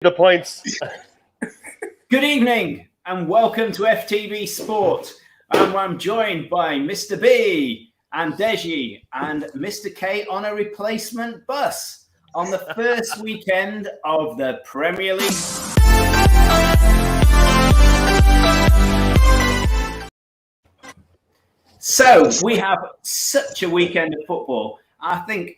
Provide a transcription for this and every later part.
the points. Good evening and welcome to FTB Sport. I'm joined by Mr. B and Deji and Mr. K on a replacement bus on the first weekend of the Premier League. So we have such a weekend of football. I think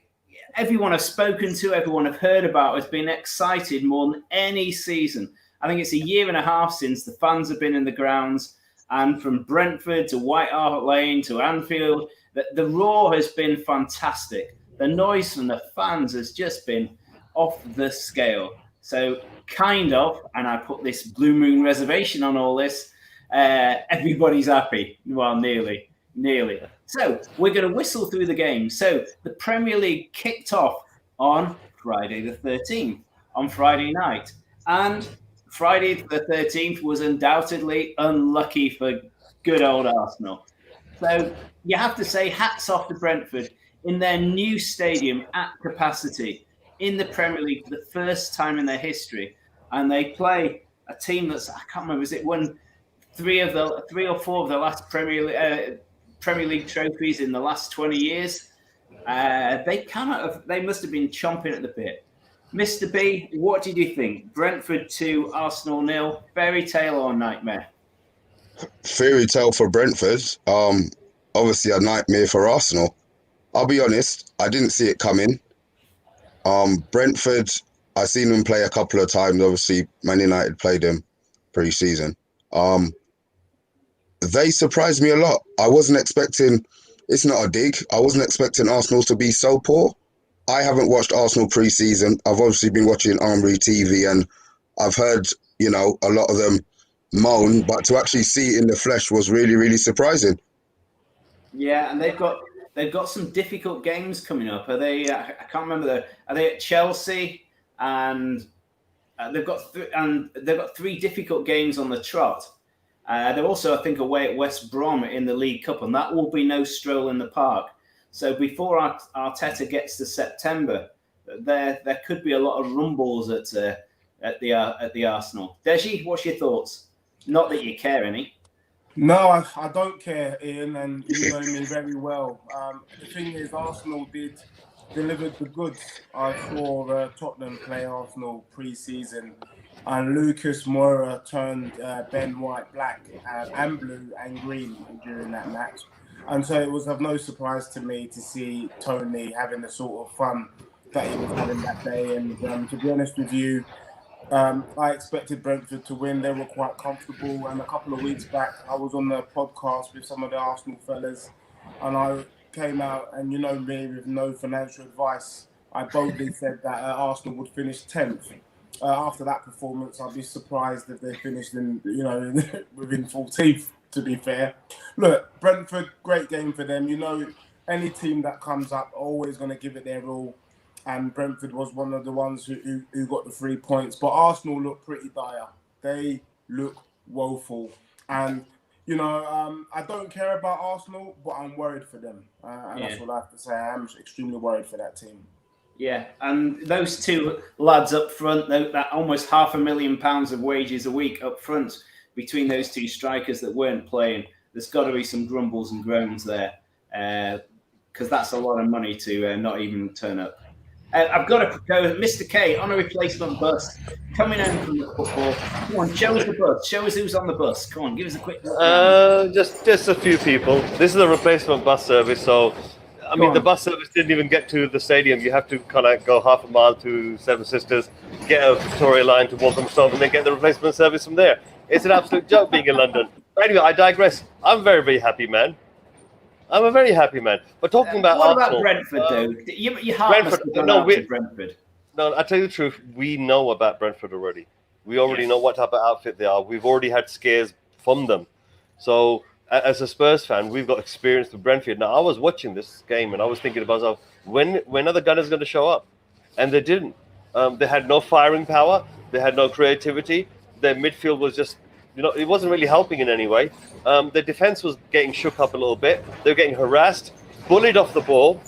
everyone I've spoken to, everyone I've heard about has been excited more than any season. I think it's a year and a half since the fans have been in the grounds, and from Brentford to White Hart Lane to Anfield, the roar has been fantastic. The noise from the fans has just been off the scale. So kind of, and I put this blue moon reservation on all this, everybody's happy. Well, nearly. So we're going to whistle through the game. So the Premier League kicked off on Friday the 13th, on Friday night. And Friday the 13th was undoubtedly unlucky for good old Arsenal. So you have to say hats off to Brentford in their new stadium at capacity in the Premier League for the first time in their history. And they play a team that's, I can't remember, is it won three or four of the last Premier League trophies in the last 20 years. They must have been chomping at the bit. Mr. B, what did you think? Brentford 2, Arsenal 0. Fairy tale or nightmare? Fairy tale for Brentford. Obviously a nightmare for Arsenal. I'll be honest, I didn't see it coming. Brentford, I've seen them play a couple of times. Obviously, Man United played them pre-season. They surprised me a lot. I wasn't expecting, it's not a dig, I wasn't expecting Arsenal to be so poor. I haven't watched Arsenal pre-season. I've obviously been watching Armoury TV and I've heard, a lot of them moan, but to actually see it in the flesh was really, really surprising. Yeah, and they've got some difficult games coming up. Are they? I can't remember. Are they at Chelsea? And they've got three difficult games on the trot. They're also, I think, away at West Brom in the League Cup, and that will be no stroll in the park. So before Arteta gets to September, there could be a lot of rumbles at the Arsenal. Deji, what's your thoughts? Not that you care any. No, I don't care, Ian, and you know me very well. The thing is, Arsenal delivered the goods. I saw Tottenham play Arsenal pre-season, and Lucas Moura turned Ben White black and blue and green during that match. And so it was of no surprise to me to see Tony having the sort of fun that he was having that day. And to be honest with you, I expected Brentford to win. They were quite comfortable. And a couple of weeks back, I was on the podcast with some of the Arsenal fellas, and I came out, and you know me, with no financial advice, I boldly said that Arsenal would finish 10th. After that performance, I'd be surprised if they finished within 14th, to be fair. Look, Brentford, great game for them. Any team that comes up always going to give it their all. And Brentford was one of the ones who got the 3 points. But Arsenal look pretty dire. They look woeful. And, I don't care about Arsenal, but I'm worried for them. That's what I have to say. I am extremely worried for that team. Yeah, and those two lads up front, that almost £500,000 of wages a week up front between those two strikers that weren't playing, there's got to be some grumbles and groans there, because that's a lot of money to not even turn up. I've got to go, Mr. K, on a replacement bus, coming home from the football. Come on, show us the bus. Show us who's on the bus. Come on, give us a quick look. Just a few people. This is a replacement bus service, so the bus service didn't even get to the stadium. You have to kind of go half a mile to Seven Sisters, get a Victoria line to Walthamstow, and then get the replacement service from there. It's an absolute joke being in London. But anyway, I digress. I'm very, very happy, man. I'm a very happy man. But talking about what Arsenal, about Brentford, though? Your heart must have gone out to Brentford. No, I tell you the truth. We know about Brentford already. We already know what type of outfit they are. We've already had scares from them. So, as a Spurs fan, we've got experience with Brentford. Now, I was watching this game and I was thinking to myself, when are the Gunners going to show up? And they didn't. They had no firing power. They had no creativity. Their midfield was just, it wasn't really helping in any way. The defense was getting shook up a little bit. They were getting harassed, bullied off the ball.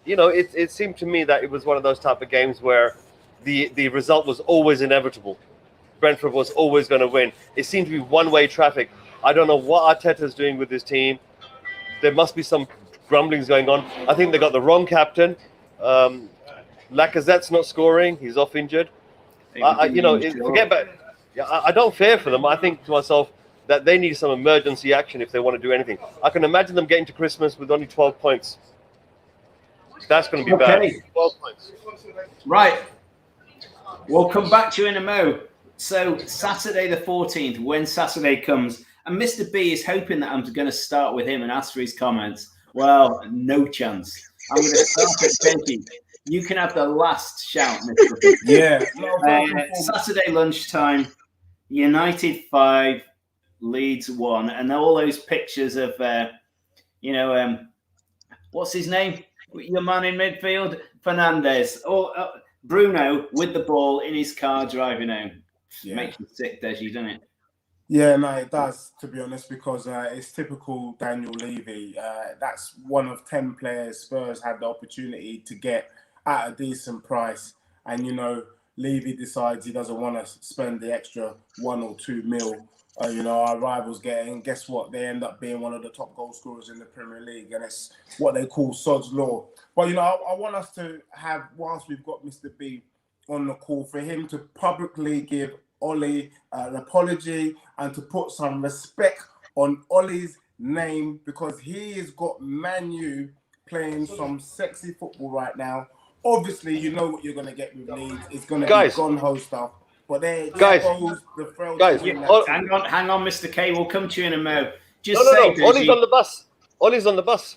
It seemed to me that it was one of those type of games where the result was always inevitable. Brentford was always going to win. It seemed to be one-way traffic. I don't know what Arteta's doing with his team. There must be some grumblings going on. I think they got the wrong captain. Lacazette's not scoring. He's off injured. Forget about. I don't fear for them. I think to myself that they need some emergency action if they want to do anything. I can imagine them getting to Christmas with only 12 points. That's going to be bad. 12 points. Right. We'll come back to you in a mo. So Saturday the 14th, when Saturday comes, and Mr. B is hoping that I'm going to start with him and ask for his comments. Well, no chance. I'm going to start at Benji. You can have the last shout, Mr. B. Yeah. Saturday lunchtime, United 5, Leeds 1, and all those pictures of, what's his name? Your man in midfield, Fernandes, or Bruno with the ball in his car driving home. Yeah. Makes you sick, Deji, doesn't it? Yeah, no, it does, to be honest, because it's typical Daniel Levy. That's one of 10 players Spurs had the opportunity to get at a decent price. And, Levy decides he doesn't want to spend the extra 1 or 2 mil. Our rivals getting. Guess what? They end up being one of the top goal scorers in the Premier League. And it's what they call sod's law. But, I want us to have, whilst we've got Mr. B on the call, for him to publicly give Ollie an apology and to put some respect on Ollie's name, because he has got Man U playing some sexy football right now. Obviously, you know what you're going to get with Leeds. It's going to be gun-ho stuff. But there goes the frail. Hang on, Mr. K. We'll come to you in a mo. No. Ollie's on the bus. Ollie's on the bus.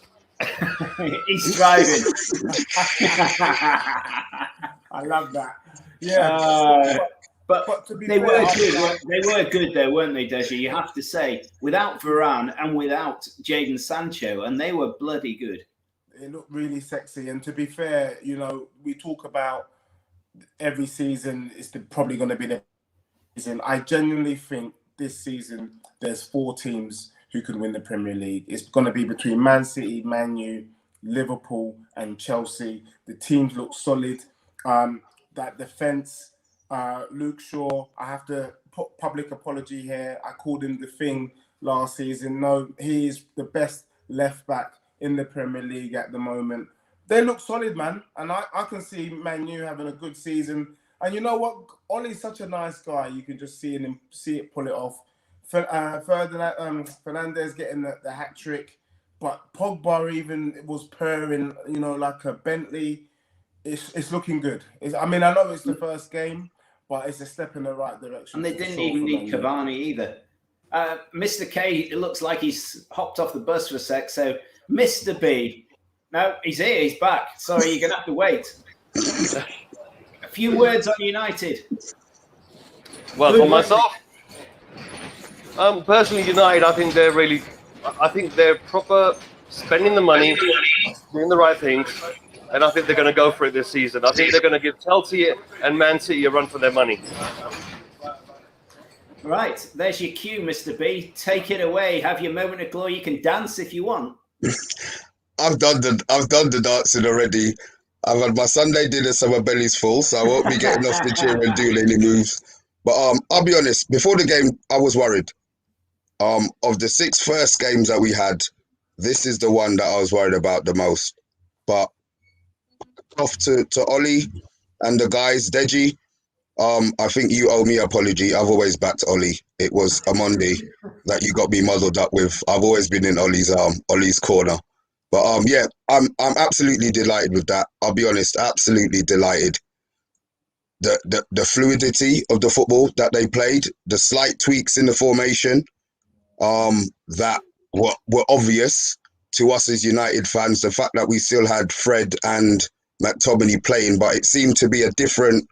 He's driving. I love that. Yeah. But to be they fair, were good. They were good, though, weren't they, Deji? You have to say, without Varane and without Jadon Sancho, and they were bloody good. It looked really sexy. And to be fair, we talk about every season is probably going to be the season. I genuinely think this season there's 4 teams who can win the Premier League. It's going to be between Man City, Man U, Liverpool, and Chelsea. The teams look solid. That defence. Luke Shaw, I have to put public apology here. I called him the thing last season. No, he is the best left back in the Premier League at the moment. They look solid, man. And I can see Man U having a good season. And you know what? Ollie's such a nice guy. You can just see it pull it off. Fernandes getting the hat trick. But Pogba even was purring, like a Bentley. It's looking good. I know it's the first game, but it's a step in the right direction. And they didn't even need Cavani either. Mr. K, it looks like he's hopped off the bus for a sec. So, Mr. B, no, he's here. He's back. Sorry, you're going to have to wait. A few words on United. Well, for myself, personally, United, I think they're proper spending the money, doing the right things. And I think they're going to go for it this season. I think they're going to give Chelsea and Man City a run for their money. Right. There's your cue, Mr. B. Take it away. Have your moment of glory. You can dance if you want. I've done the dancing already. I've had my Sunday dinner, so my belly's full, so I won't be getting off the chair and doing any moves. But I'll be honest, before the game, I was worried. Of the 6 first games that we had, this is the one that I was worried about the most. But off to Ollie and the guys, Deji. I think you owe me an apology. I've always backed Ollie. It was a Monday that you got me muddled up with. I've always been in Ollie's corner. But I'm absolutely delighted with that. I'll be honest, absolutely delighted. The fluidity of the football that they played, the slight tweaks in the formation, that were obvious to us as United fans. The fact that we still had Fred and McTominay playing, but it seemed to be a different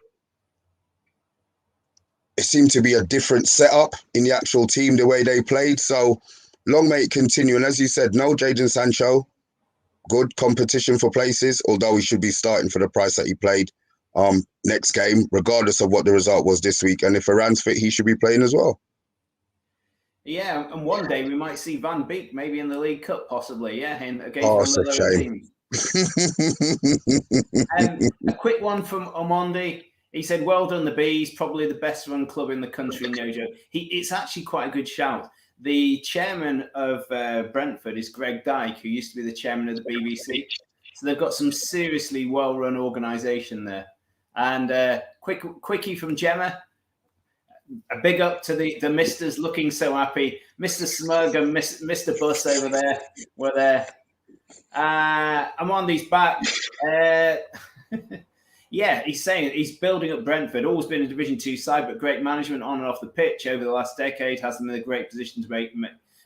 setup in the actual team, the way they played. So long may it continue. And as you said, no Jadon Sancho, good competition for places, although he should be starting for the price that he played next game, regardless of what the result was this week. And if Iran's fit, he should be playing as well. Yeah, and one day we might see Van Beek maybe in the League Cup, possibly. Yeah, against Oh, one it's of a those shame. teams. A quick one from Omondi. He said, well done, the Bees, probably the best run club in the country, no joke. It's actually quite a good shout. The chairman of Brentford is Greg Dyke, who used to be the chairman of the BBC. So they've got some seriously well-run organisation there. And quickie from Gemma, a big up to the misters looking so happy. Mr. Smug and Mr. Bus over there were there. I'm on these back. Yeah, he's saying he's building up Brentford. Always been a Division 2 side, but great management on and off the pitch over the last decade has them in a great position to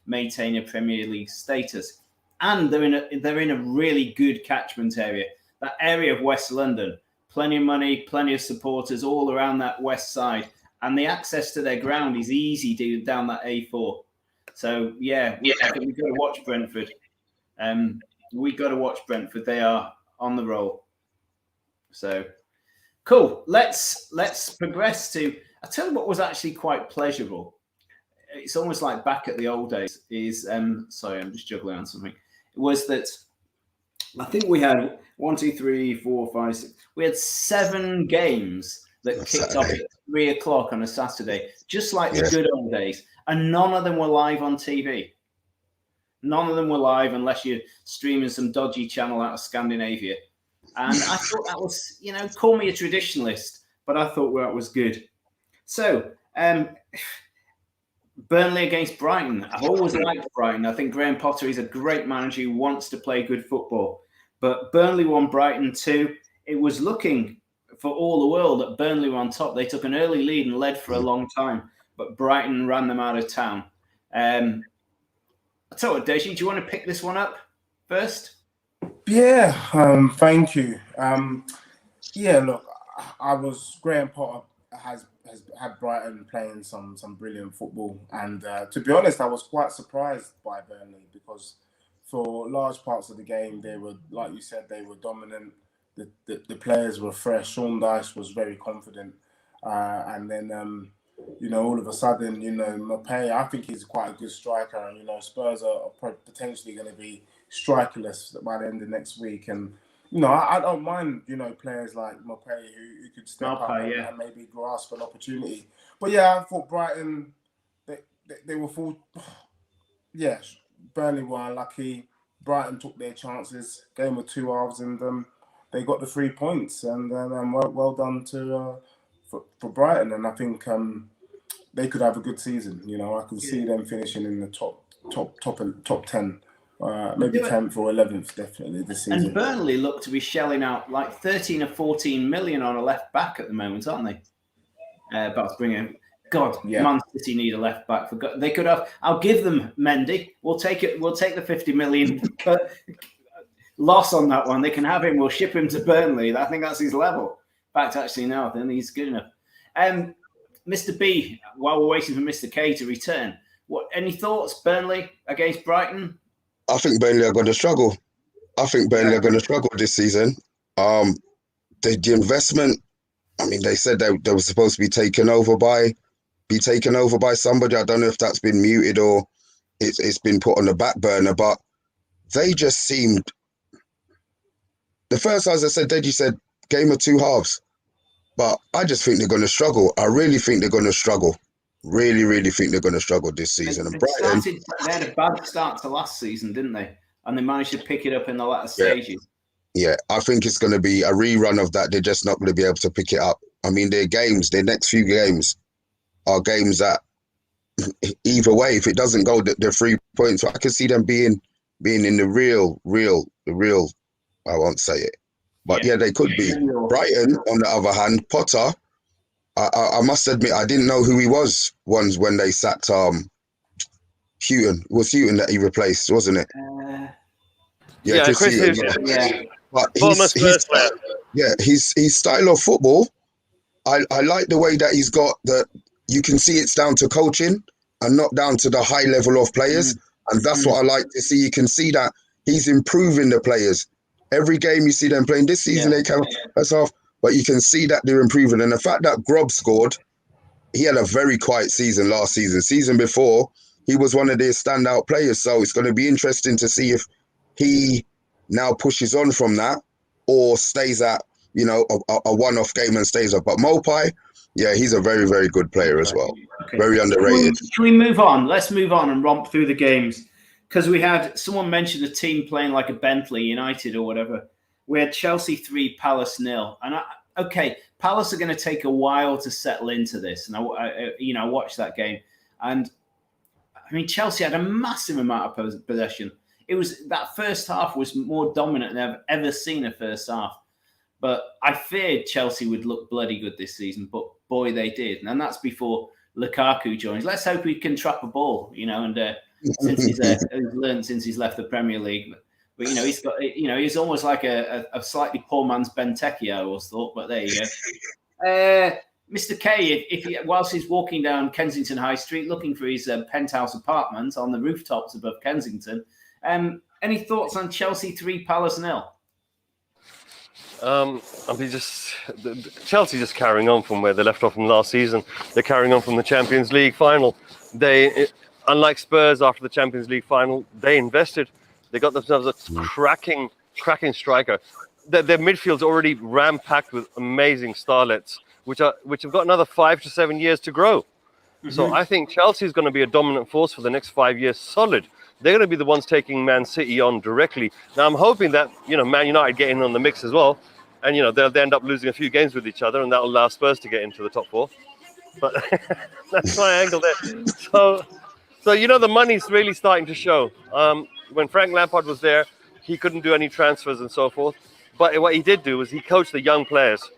maintain a Premier League status. And they're in a really good catchment area. That area of West London, plenty of money, plenty of supporters all around that west side, and the access to their ground is easy down that A4. So yeah, I think we've got to watch Brentford. We've got to watch Brentford. They are on the roll. So cool. Let's progress to. I tell you what was actually quite pleasurable. It's almost like back at the old days. Sorry, I'm just juggling on something. It was that I think we had 1, 2, 3, 4, 5, 6. We had 7 games that kicked off at 3 o'clock on a Saturday, just like the good old days, and none of them were live on TV. None of them were live unless you're streaming some dodgy channel out of Scandinavia. And I thought that was, call me a traditionalist, but I thought that was good. So, Burnley against Brighton. I've always liked Brighton. I think Graham Potter is a great manager who wants to play good football. But Burnley won Brighton 2. It was looking for all the world that Burnley were on top. They took an early lead and led for a long time, but Brighton ran them out of town. I tell you what, Deji, do you want to pick this one up first? Yeah, thank you. Look, Graham Potter has had Brighton playing some brilliant football, and to be honest, I was quite surprised by Burnley because for large parts of the game they were, like you said, they were dominant. The players were fresh. Sean Dyche was very confident, and then all of a sudden, Maupay, I think he's quite a good striker, and Spurs are potentially going to be strikerless by the end of next week, and I don't mind players like Maupay who could step up and maybe grasp an opportunity. But yeah, I thought Brighton they were full. Yeah, Burnley were unlucky. Brighton took their chances. Game of 2 halves, and they got the 3 points, and well done for Brighton, and I think they could have a good season. I can see them finishing in the top 10. Maybe 10th or 11th, definitely this season. And Burnley look to be shelling out like 13 or 14 million on a left back at the moment, aren't they? About to bring in. Man City need a left back. They could have. I'll give them Mendy. We'll take it. We'll take the 50 million loss on that one. They can have him. We'll ship him to Burnley. I think that's his level. In fact, actually, no, I think he's good enough. Mr. B, while we're waiting for Mr. K to return, any thoughts? Burnley against Brighton? I think Burnley are going to struggle. This season. The investment. I mean, they said they were supposed to be taken over by somebody. I don't know if that's been muted or it's been put on the back burner. But they just seemed. The first, as I said, Deji said, game of 2 halves. But I just think they're going to struggle. I really think they're going to struggle. Really, really think they're going to struggle this season. And Brighton, they had a bad start to last season, didn't they? And they managed to pick it up in the latter stages. Yeah, I think it's going to be a rerun of that. They're just not going to be able to pick it up. I mean, their next few games are games that either way, if it doesn't go, the 3 points, I can see them being in the real, I won't say it. But yeah, they could be. Brighton, on the other hand, Potter, I must admit, I didn't know who he was when they sacked Houghton. It was Houghton that he replaced, wasn't it? Chris Houghton. Yeah. But his style of football, I like the way that he's got that. You can see it's down to coaching and not down to the high level of players. And that's what I like to see. You can see that he's improving the players. Every game you see them playing this season, they came off, but you can see that they're improving. And the fact that Grob scored, he had a very quiet season last season. Season before, he was one of their standout players. So it's going to be interesting to see if he now pushes on from that or stays at you know, a one-off game and stays up. But Mopai, yeah, he's a very, very good player as well. Okay. Very underrated. Can we move on? Let's move on and romp through the games. Because we had, someone mentioned a team playing like a Bentley United or whatever. We had Chelsea 3, Palace 0. And okay, Palace are going to take a while to settle into this. And I watched that game. And I mean, Chelsea had a massive amount of possession. It was, that first half was more dominant than I've ever seen a first half. But I feared Chelsea would look bloody good this season, but boy, they did. And that's before Lukaku joins. Let's hope he can trap a ball, you know, and since he's learned since he's left the Premier League. But, you know, he's got, you know, he's almost like a slightly poor man's Benteke, I always thought, but there you go. Mr. K, whilst he's walking down Kensington High Street looking for his penthouse apartment on the rooftops above Kensington, any thoughts on Chelsea 3, Palace 0? I mean, Chelsea just carrying on from where they left off from last season. They're carrying on from the Champions League final. Unlike Spurs after the Champions League final, they invested. They got themselves a cracking striker. Their midfield's already ram-packed with amazing starlets, which have got another 5 to 7 years to grow. Mm-hmm. So I think Chelsea is going to be a dominant force for the next 5 years, solid. They're going to be the ones taking Man City on directly. Now, I'm hoping that, you know, Man United get in on the mix as well. And, you know, they'll end up losing a few games with each other, and that'll allow Spurs to get into the top 4. But that's my angle there. So, you know, the money's really starting to show. When Frank Lampard was there, he couldn't do any transfers and so forth. But what he did do was he coached the young players.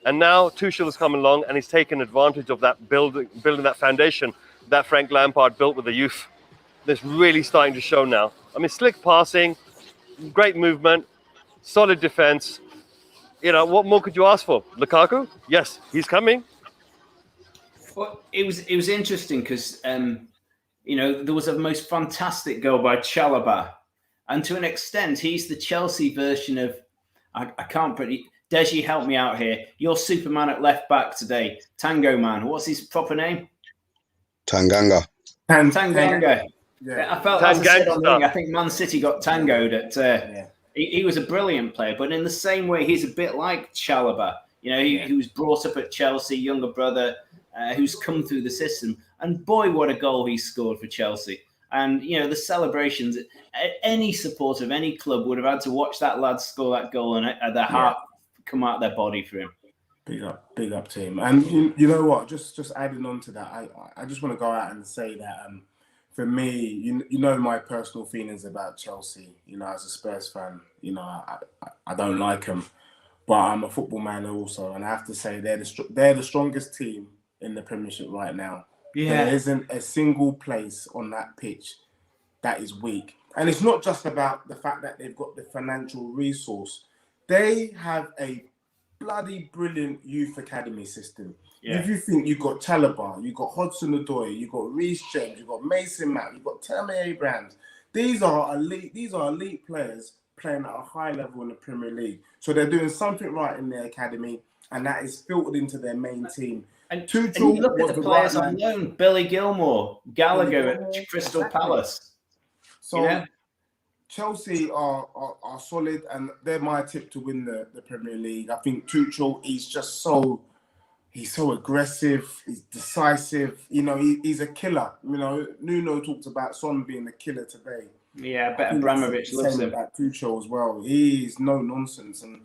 And now Tuchel has come along and he's taken advantage of that, building that foundation that Frank Lampard built with the youth. That's really starting to show now. I mean, slick passing, great movement, solid defense. You know, what more could you ask for? Lukaku? Yes, he's coming. Well, it was interesting because, you know, there was a most fantastic goal by Chalobah. And to an extent, he's the Chelsea version of, I can't pretty, Deji, help me out here. You're Superman at left back today. Tango Man. What's his proper name? Tanganga. Tanganga. Yeah. I felt, as I said on the ring, I think Man City got tangoed at. He was a brilliant player, but in the same way, he's a bit like Chalobah. You know, he was brought up at Chelsea, younger brother, who's come through the system. And boy, what a goal he scored for Chelsea. And, you know, the celebrations, any supporter of any club would have had to watch that lad score that goal and their heart come out of their body for him. Big up to him. And you know what? Just adding on to that, I just want to go out and say that for me, you know my personal feelings about Chelsea. You know, as a Spurs fan, you know I don't like them, but I'm a football man also, and I have to say they're the strongest team in the Premiership right now. Yeah, there isn't a single place on that pitch that is weak, and it's not just about the fact that they've got the financial resource. They have a bloody brilliant youth academy system. Yeah. If you think you've got Chalobah, you've got Hudson-Odoi, you've got Reece James, you've got Mason Mount, you've got Tammy Abrahams. These are elite players playing at a high level in the Premier League. So they're doing something right in their academy, and that is filtered into their main team. And you look at the players on loan: Billy Gilmore, Gallagher at Crystal Palace. So Chelsea are solid, and they're my tip to win the Premier League. I think Tuchel, he's so aggressive, he's decisive. You know, he's a killer. You know, Nuno talked about Son being a killer today. Yeah, I bet Abramovich loves him. About Tuchel as well. He's no nonsense, and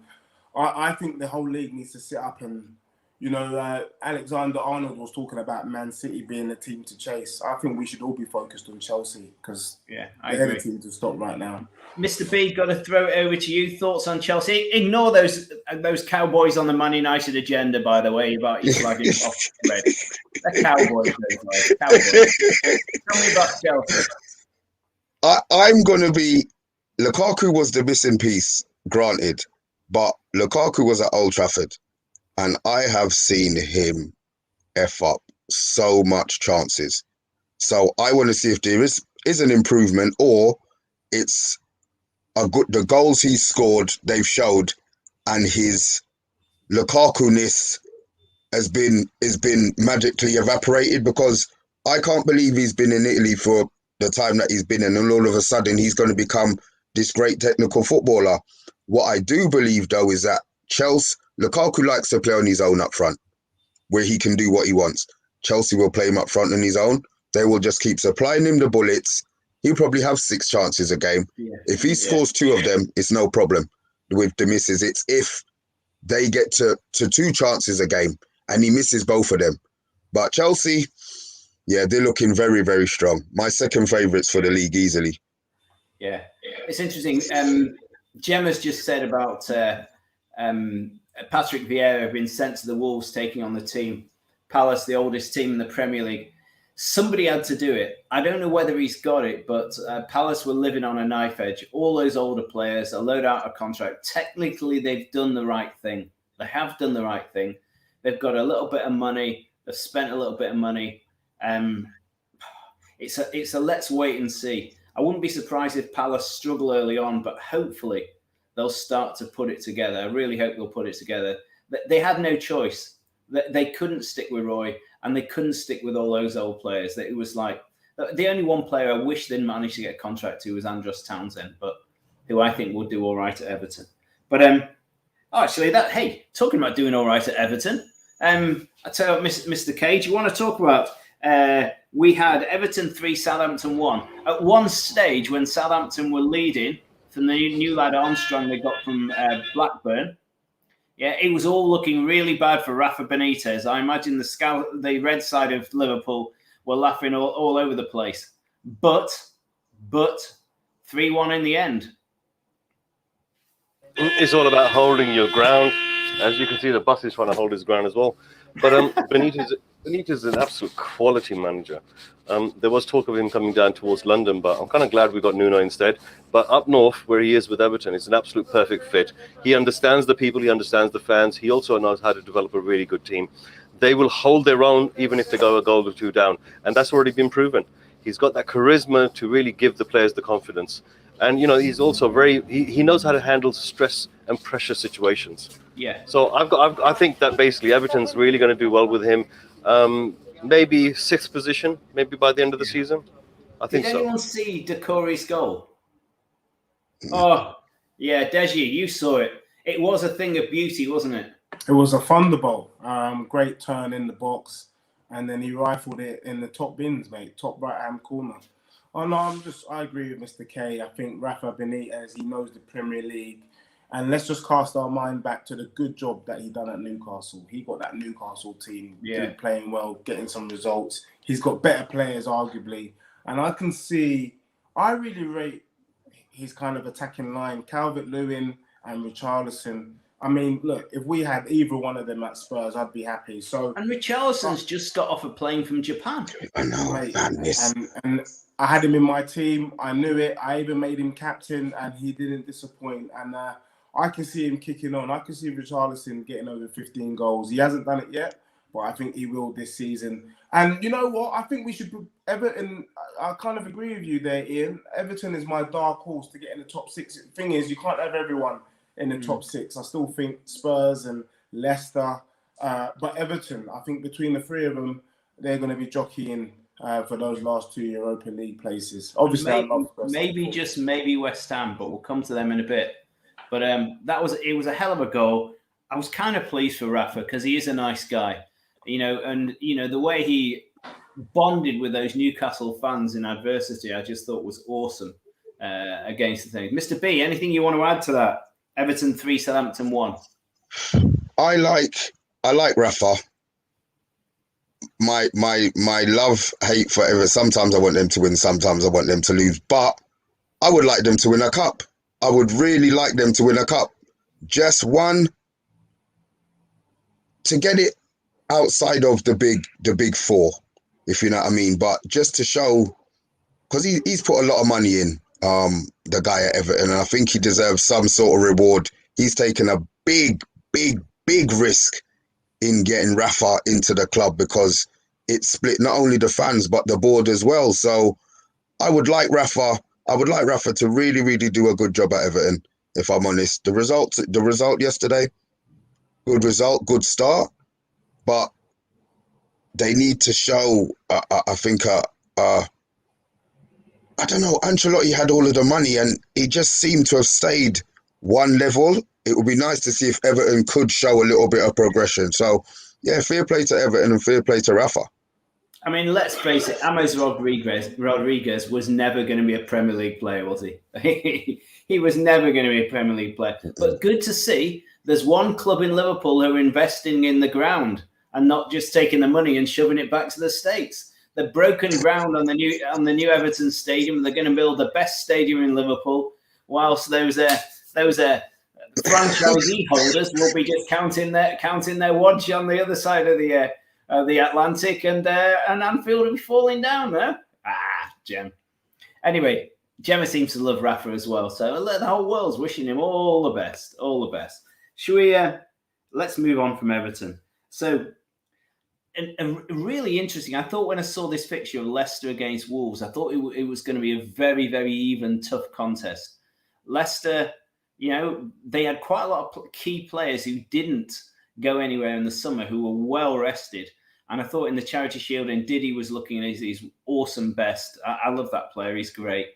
I think the whole league needs to sit up and, you know, Alexander Arnold was talking about Man City being the team to chase. I think we should all be focused on Chelsea because they're the team to stop right now. Mr. B, got to throw it over to you. Thoughts on Chelsea? Ignore those Cowboys on the Man United agenda, by the way, about you flagging off red. They're Cowboys, those guys. Cowboys. Tell me about Chelsea. I'm going to be... Lukaku was the missing piece, granted, but Lukaku was at Old Trafford. And I have seen him F up so much chances. So I want to see if there is an improvement, or it's the goals he scored, they've showed, and his Lukaku-ness has been magically evaporated, because I can't believe he's been in Italy for the time that he's been in, and all of a sudden he's going to become this great technical footballer. What I do believe, though, is that Chelsea, Lukaku likes to play on his own up front, where he can do what he wants. Chelsea will play him up front on his own. They will just keep supplying him the bullets. He'll probably have 6 chances a game. Yeah. If he scores 2 of them, it's no problem. With the misses, it's if they get to 2 chances a game and he misses both of them. But Chelsea, yeah, they're looking very, very strong. My second favourites for the league easily. Yeah, it's interesting. Gemma's just said about Patrick Vieira being sent to the Wolves, taking on the team. Palace, the oldest team in the Premier League. Somebody had to do it. I don't know whether he's got it, but Palace were living on a knife edge. All those older players are loaded out of contract. Technically, they've done the right thing. They have done the right thing. They've got a little bit of money. They've spent a little bit of money. It's a let's wait and see. I wouldn't be surprised if Palace struggle early on, but hopefully they'll start to put it together. I really hope they'll put it together. They had no choice. They couldn't stick with Roy, and they couldn't stick with all those old players. It was like the only one player I wish they'd managed to get a contract to was Andros Townsend, but who I think will do all right at Everton. But actually, talking about doing all right at Everton, I tell you what, Mr. Cage, you want to talk about? We had Everton 3, Southampton 1. At one stage, when Southampton were leading from the new lad Armstrong they got from Blackburn. Yeah, it was all looking really bad for Rafa Benitez. I imagine the red side of Liverpool were laughing all over the place. But 3-1 in the end. It's all about holding your ground. As you can see, the bus is trying to hold his ground as well. But Benitez is an absolute quality manager. There was talk of him coming down towards London, but I'm kind of glad we got Nuno instead. But up north, where he is with Everton, it's an absolute perfect fit. He understands the people, he understands the fans. He also knows how to develop a really good team. They will hold their own even if they go a goal or 2 down. And that's already been proven. He's got that charisma to really give the players the confidence. And, he's also he knows how to handle stress and pressure situations. Yeah. So I think that basically Everton's really going to do well with him. Maybe 6th position, maybe by the end of the season. I think so. Did anyone see Decore's goal? Oh, yeah, Deji, you saw it. It was a thing of beauty, wasn't it? It was a thunderbolt. Great turn in the box. And then he rifled it in the top bins, mate. Top right-hand corner. Oh, no, I agree with Mr. K. I think Rafa Benitez, he knows the Premier League. And let's just cast our mind back to the good job that he done at Newcastle. He got that Newcastle team playing well, getting some results. He's got better players, arguably. And I really rate his kind of attacking line. Calvert-Lewin and Richarlison. I mean, look, if we had either one of them at Spurs, I'd be happy. And Richarlison's just got off a plane from Japan. I know, madness. And I had him in my team. I knew it. I even made him captain, and he didn't disappoint. And I can see him kicking on. I can see Richarlison getting over 15 goals. He hasn't done it yet, but I think he will this season. And you know what? I think we should put Everton. I kind of agree with you there, Ian. Everton is my dark horse to get in the top 6. The thing is, you can't have everyone in the top 6. I still think Spurs and Leicester, but Everton. I think between the 3 of them, they're going to be jockeying for those last 2 Europa League places. Obviously, maybe West Ham, but we'll come to them in a bit. But it was a hell of a goal. I was kind of pleased for Rafa because he is a nice guy, and the way he bonded with those Newcastle fans in adversity, I just thought was awesome against the thing. Mr. B, anything you want to add to that? Everton 3, Southampton 1. I like Rafa. My love-hate forever. Sometimes I want them to win, sometimes I want them to lose. But I would like them to win a cup. I would really like them to win a cup. Just one to get it outside of the big 4, if you know what I mean. But just to show, because he's put a lot of money in, the guy at Everton, and I think he deserves some sort of reward. He's taken a big risk in getting Rafa into the club because it split not only the fans but the board as well. So I would like Rafa to really do a good job at Everton, if I'm honest. The result yesterday, good result, good start, but they need to show, I think, I don't know, Ancelotti had all of the money and he just seemed to have stayed one level it would be nice to see if Everton could show a little bit of progression. So, yeah, fair play to Everton and fair play to Rafa. I mean, let's face it, James Rodriguez was never going to be a Premier League player, was he? He was never going to be a Premier League player. But good to see there's one club in Liverpool who are investing in the ground and not just taking the money and shoving it back to the States. They've broken ground on the new Everton stadium. They're going to build the best stadium in Liverpool, whilst those franchisee holders will be just counting their watch on the other side of the Atlantic, and Anfield will be falling down there. Gem. Anyway, Gemma seems to love Rafa as well, so the whole world's wishing him all the best. All the best. Should we? Let's move on from Everton. So, and really interesting. I thought when I saw this fixture of Leicester against Wolves, I thought it was going to be a very, very even, tough contest. Leicester, they had quite a lot of key players who didn't go anywhere in the summer, who were well rested. And I thought in the Charity Shield, Ndidi was looking at his awesome best. I love that player. He's great.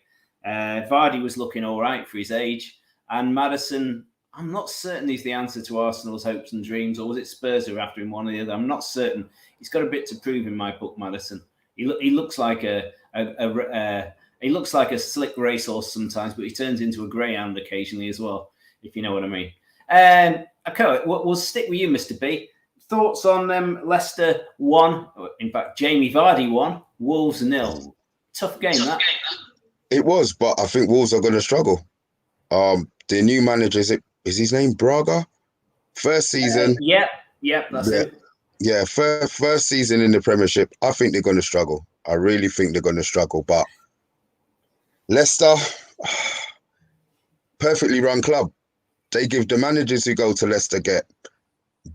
Vardy was looking all right for his age. And Maddison, I'm not certain he's the answer to Arsenal's hopes and dreams, or was it Spurs who were after him, one or the other? I'm not certain. He's got a bit to prove in my book, Maddison. He looks like he looks like a slick racehorse sometimes, but he turns into a greyhound occasionally as well, if you know what I mean. Okay, we'll stick with you, Mr. B. Thoughts on Leicester 1, in fact, Jamie Vardy 1, Wolves 0. Tough game, that. It was, but I think Wolves are going to struggle. The new manager, is his name Braga? First season. Yep, that's it. Yeah, first season in the Premiership. I think they're going to struggle. I really think they're going to struggle. But Leicester, perfectly run club. They give the managers who go to Leicester get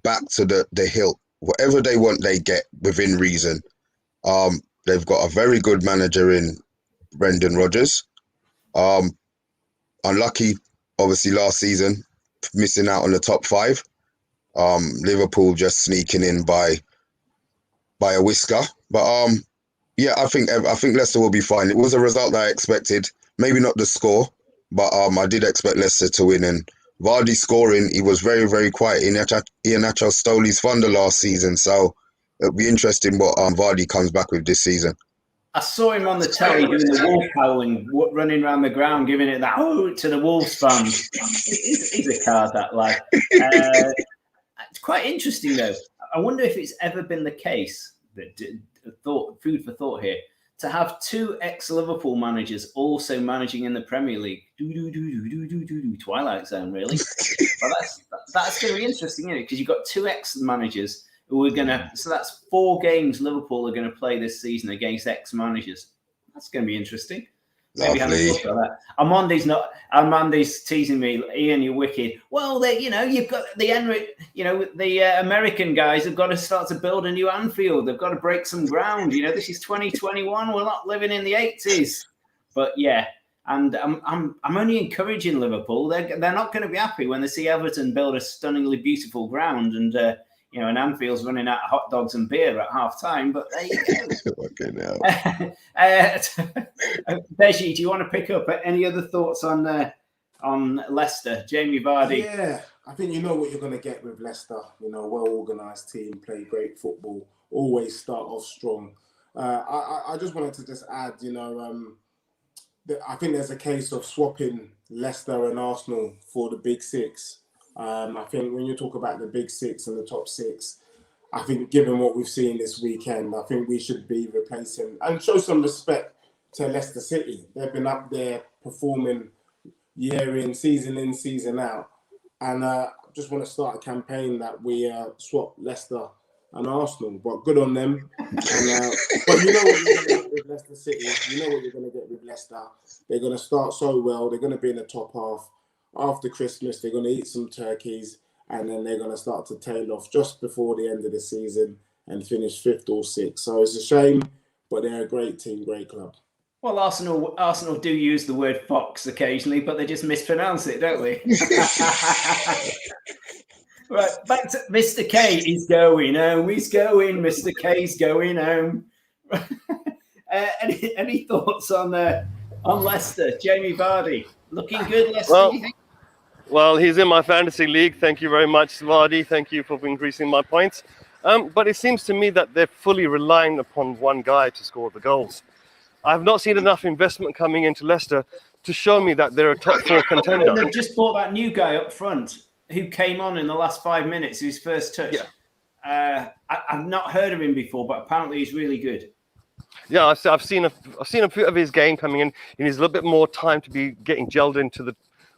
back to the hilt. Whatever they want, they get within reason. They've got a very good manager in Brendan Rodgers. Unlucky, obviously, last season, missing out on the top 5. Liverpool just sneaking in by a whisker. But yeah, I think Leicester will be fine. It was a result that I expected. Maybe not the score, but I did expect Leicester to win. And Vardy scoring, he was very, very quiet. Iheanacho stole his thunder last season, so it'll be interesting what Vardy comes back with this season. I saw him on the telly doing the wolf howling, running around the ground, giving it that to the Wolves fans. He's a card, that lad. It's quite interesting, though. I wonder if it's ever been the case, food for thought here, to have 2 ex-Liverpool managers also managing in the Premier League. Twilight Zone, really. But that's going to be interesting, isn't it? Because you've got 2 ex-managers who are going to... So that's 4 games Liverpool are going to play this season against ex-managers. That's going to be interesting. Maybe have a look at that. Amandi's teasing me. Ian, you're wicked. Well, you've got the American guys have got to start to build a new Anfield. They've got to break some ground. This is 2021. We're not living in the 80s. But yeah, and I'm only encouraging Liverpool. They're not going to be happy when they see Everton build a stunningly beautiful ground and and Anfield's running out of hot dogs and beer at half time, but there you go. Okay, Beji, do you want to pick up any other thoughts on Leicester? Jamie Vardy. Yeah, I think you know what you're going to get with Leicester. Well-organised team, play great football, always start off strong. I just wanted to just add, I think there's a case of swapping Leicester and Arsenal for the Big Six. I think when you talk about the Big Six and the top 6, I think given what we've seen this weekend, I think we should be replacing and show some respect to Leicester City. They've been up there performing year in, season out. And I just want to start a campaign that we swap Leicester and Arsenal. But good on them. But you know what you're going to get with Leicester City. You know what you're going to get with Leicester. They're going to start so well. They're going to be in the top half. After Christmas, they're going to eat some turkeys and then they're going to start to tail off just before the end of the season and finish 5th or 6th. So it's a shame, but they're a great team, great club. Well, Arsenal do use the word fox occasionally, but they just mispronounce it, don't they? Right, back to Mr. K. He's going home. He's going. Mr. K's going home. Any thoughts on Leicester? Jamie Vardy. Looking good, Leicester, well, you think? Well, he's in my fantasy league. Thank you very much, Vardy. Thank you for increasing my points. But it seems to me that they're fully relying upon one guy to score the goals. I've not seen enough investment coming into Leicester to show me that they're a top 4 contender. They've just bought that new guy up front who came on in the last 5 minutes, his first touch. Yeah. I've not heard of him before, but apparently he's really good. Yeah, I've seen a few of his game coming in. He needs a little bit more time to be getting gelled into the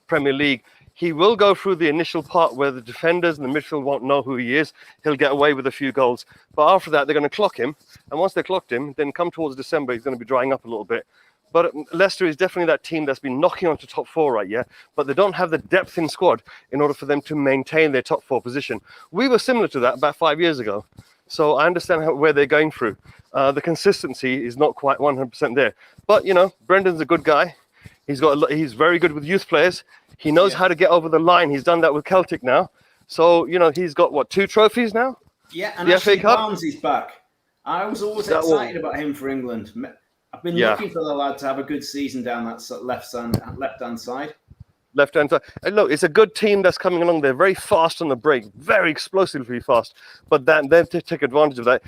Premier League. He will go through the initial part where the defenders and the midfield won't know who he is. He'll get away with a few goals. But after that, they're going to clock him. And once they clocked him, then come towards December, he's going to be drying up a little bit. But Leicester is definitely that team that's been knocking on to top 4 right, yeah? But they don't have the depth in squad in order for them to maintain their top 4 position. We were similar to that about 5 years ago. So I understand where they're going through. The consistency is not quite 100% there. But, you know, Brendan's a good guy. He's very good with youth players. He knows how to get over the line. He's done that with Celtic now. So, you know, he's got, 2 trophies now? Yeah, and the Ashley FA Cup? Barnes is back. I was always excited about him for England. I've been looking for the lad to have a good season down that left-hand side. Left-hand side. And look, it's a good team that's coming along. They're very fast on the break, very explosively fast. But then they take advantage of that.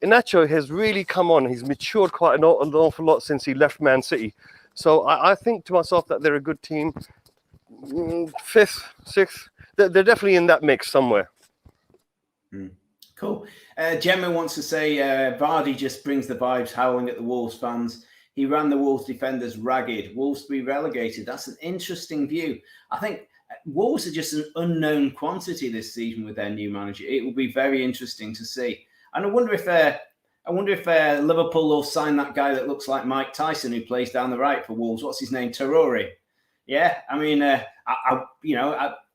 Inacho has really come on. He's matured quite an awful lot since he left Man City. So I think to myself that they're a good team. 5th, 6th. They're definitely in that mix somewhere. Cool. Gemma wants to say Vardy just brings the vibes howling at the Wolves fans. He ran the Wolves defenders ragged. Wolves to be relegated. That's an interesting view. I think Wolves are just an unknown quantity this season with their new manager. It will be very interesting to see. And I wonder if Liverpool will sign that guy that looks like Mike Tyson who plays down the right for Wolves. What's his name? Traore. Yeah, I mean, I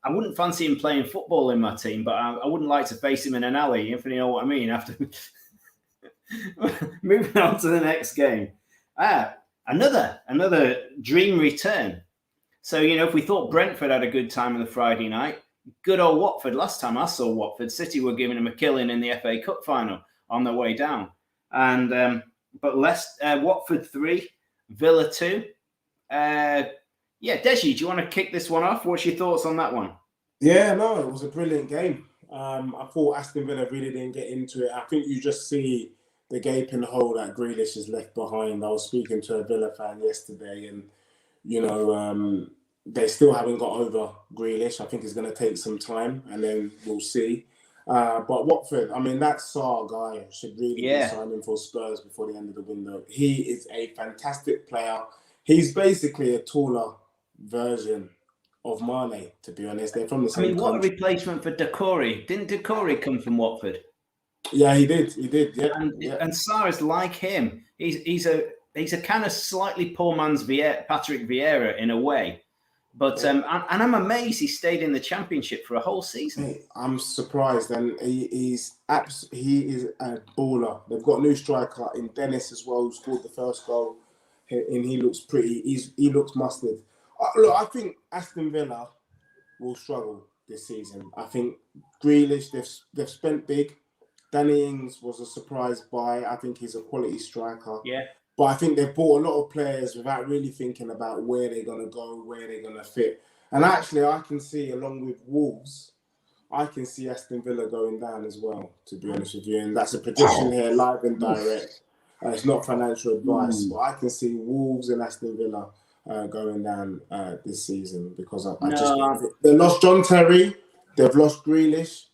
wouldn't fancy him playing football in my team, but I wouldn't like to face him in an alley, if you know what I mean. After moving on to the next game, another dream return. So, you know, if we thought Brentford had a good time on the Friday night, good old Watford. Last time I saw Watford, City were giving him a killing in the FA Cup final on their way down. And but Watford 3, Villa 2. Deji, do you want to kick this one off? What's your thoughts on that one? Yeah, no, it was a brilliant game. I thought Aston Villa really didn't get into it. I think you just see the gaping hole that Grealish has left behind. I was speaking to a Villa fan yesterday, and you know, they still haven't got over Grealish. I think it's going to take some time, and then we'll see. But Watford, I mean, that Sarr guy should really be signing for Spurs before the end of the window. He is a fantastic player. He's basically a taller version of Mane, to be honest. They're from the same country. What a replacement for Decore. Didn't Decore come from Watford? Yeah, he did. Yeah. And Sarr is like him. He's a kind of slightly poor man's Patrick Vieira in a way. But and I'm amazed he stayed in the Championship for a whole season. I'm surprised, and he is a baller. They've got a new striker in Dennis as well, who scored the first goal, and he looks pretty. He looks mustard. Look, I think Aston Villa will struggle this season. I think Grealish, they've spent big. Danny Ings was a surprise buy. I think he's a quality striker. Yeah. But I think they've bought a lot of players without really thinking about where they're going to go, where they're going to fit. And actually, I can see, along with Wolves, I can see Aston Villa going down as well, to be honest with you. And that's a prediction here, live and direct. It's not financial advice, but I can see Wolves and Aston Villa going down this season because they lost John Terry, they've lost Grealish,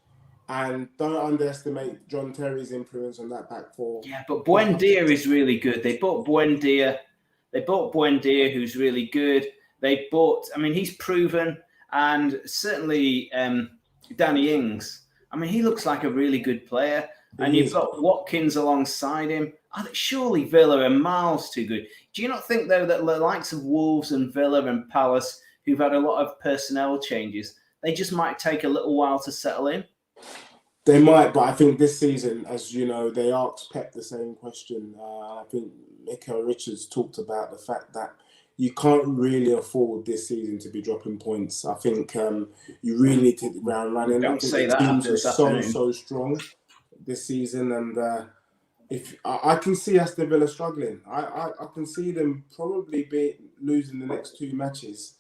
and don't underestimate John Terry's influence on that back four. Yeah, but Buendia is really good. They bought Buendia, who's really good. They bought, I mean, he's proven, and certainly Danny Ings. I mean, he looks like a really good player. And you've got Watkins alongside him. Surely Villa are miles too good. Do you not think, though, that the likes of Wolves and Villa and Palace, who've had a lot of personnel changes, they just might take a little while to settle in? They might, but I think this season, as you know, they asked Pep the same question. I think Mikel Richards talked about the fact that you can't really afford this season to be dropping points. I think you really need to hit the ground running. Don't say that. Teams are so strong this season, and if I can see Aston Villa struggling, I can see them probably losing the next two matches.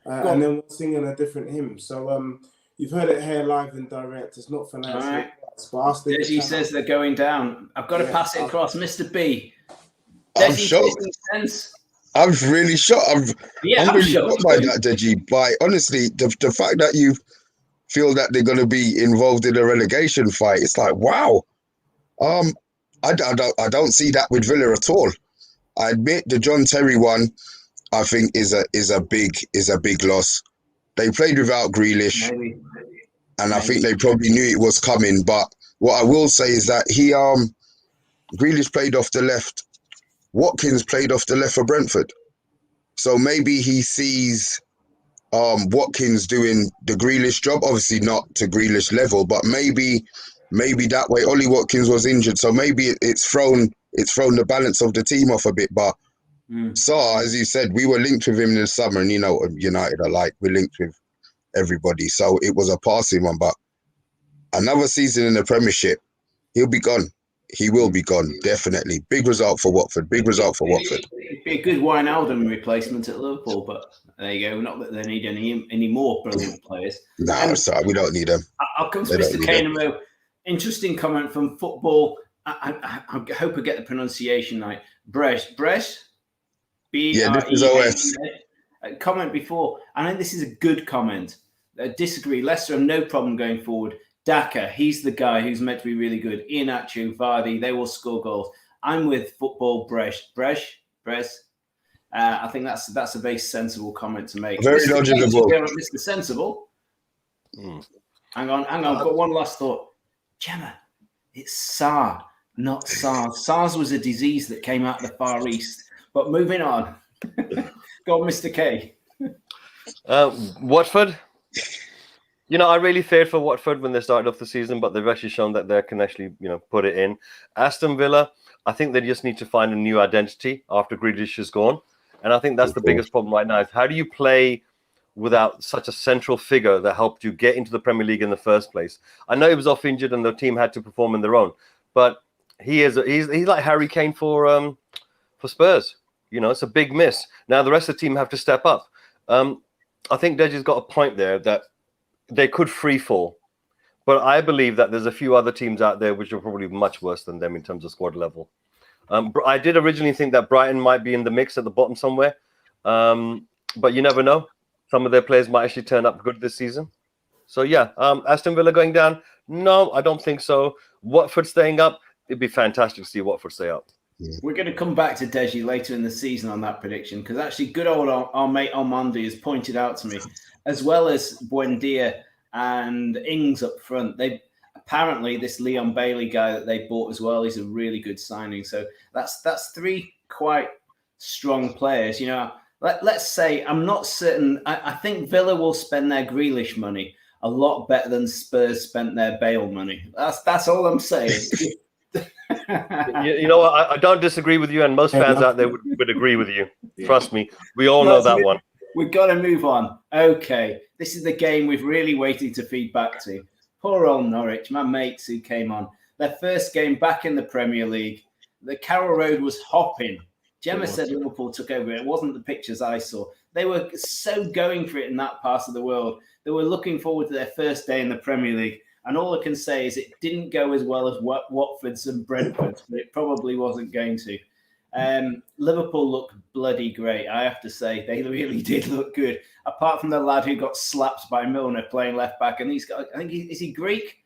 and then we're singing a different hymn. So you've heard it here live and direct. It's not financial advice, but ask the Deji says they're going down. I've got to pass it across, Mr. B. I'm shocked. I'm really shocked. I'm really shocked by that, Deji. By honestly, the fact that you feel that they're going to be involved in a relegation fight, it's like, wow. I don't see that with Villa at all. I admit the John Terry one, I think is a big loss. They played without Grealish, and I think they probably knew it was coming. But what I will say is that Grealish played off the left. Watkins played off the left for Brentford. So maybe he sees Watkins doing the Grealish job. Obviously not to Grealish level, but maybe that way. Ollie Watkins was injured, so maybe it's thrown the balance of the team off a bit. But Sarr, as you said, we were linked with him in the summer, and United are like, we're linked with everybody. So it was a passing one, but another season in the Premiership, he'll be gone. He will be gone, definitely. Big result for Watford. It'd be a good Wijnaldum replacement at Liverpool, but there you go. Not that they need any more brilliant players. No, sorry, we don't need them. I'll come to Mr. Kane. Interesting comment from Football. I hope I get the pronunciation right. Bresh. Yeah, this is OS. Comment before. I think this is a good comment. Disagree. Leicester have no problem going forward. Daka, he's the guy who's meant to be really good. Iheanacho, Vardy, they will score goals. I'm with Football. Bresh. I think that's a very sensible comment to make. Very logical. Mr. Sensible. Hang on. I've got one last thought. Gemma, it's Sarr, not SARS. SARS was a disease that came out of the Far East. But moving on. Go on, Mr. K. Watford. I really feared for Watford when they started off the season, but they've actually shown that they can actually, put it in. Aston Villa, I think they just need to find a new identity after Grealish is gone. And I think that's the biggest problem right now. Is how do you play without such a central figure that helped you get into the Premier League in the first place? I know he was off injured and the team had to perform in their own, but he's like Harry Kane for Spurs. It's a big miss. Now the rest of the team have to step up. I think Deji's got a point there that they could free fall, but I believe that there's a few other teams out there which are probably much worse than them in terms of squad level. I did originally think that Brighton might be in the mix at the bottom somewhere, but you never know. Some of their players might actually turn up good this season. So yeah, Aston Villa going down? No, I don't think so. Watford staying up? It'd be fantastic to see Watford stay up. We're going to come back to Deji later in the season on that prediction, because actually good old our mate Armandi has pointed out to me, as well as Buendia and Ings up front, they apparently this Leon Bailey guy that they bought as well, he's a really good signing. So that's three quite strong players. Let's say, I'm not certain, I think Villa will spend their Grealish money a lot better than Spurs spent their Bale money. That's all I'm saying. I don't disagree with you, and most fans out there would agree with you. Trust me, we all know that one. We've got to move on. Okay, this is the game we've really waited to feed back to. Poor old Norwich, my mates who came on. Their first game back in the Premier League. The Carroll Road was hopping. Gemma said Liverpool took over. It wasn't the pictures I saw. They were so going for it in that part of the world. They were looking forward to their first day in the Premier League. And all I can say is it didn't go as well as Watford's and Brentford's, but it probably wasn't going to. Liverpool looked bloody great, I have to say. They really did look good. Apart from the lad who got slapped by Milner playing left back, and I think is he Greek?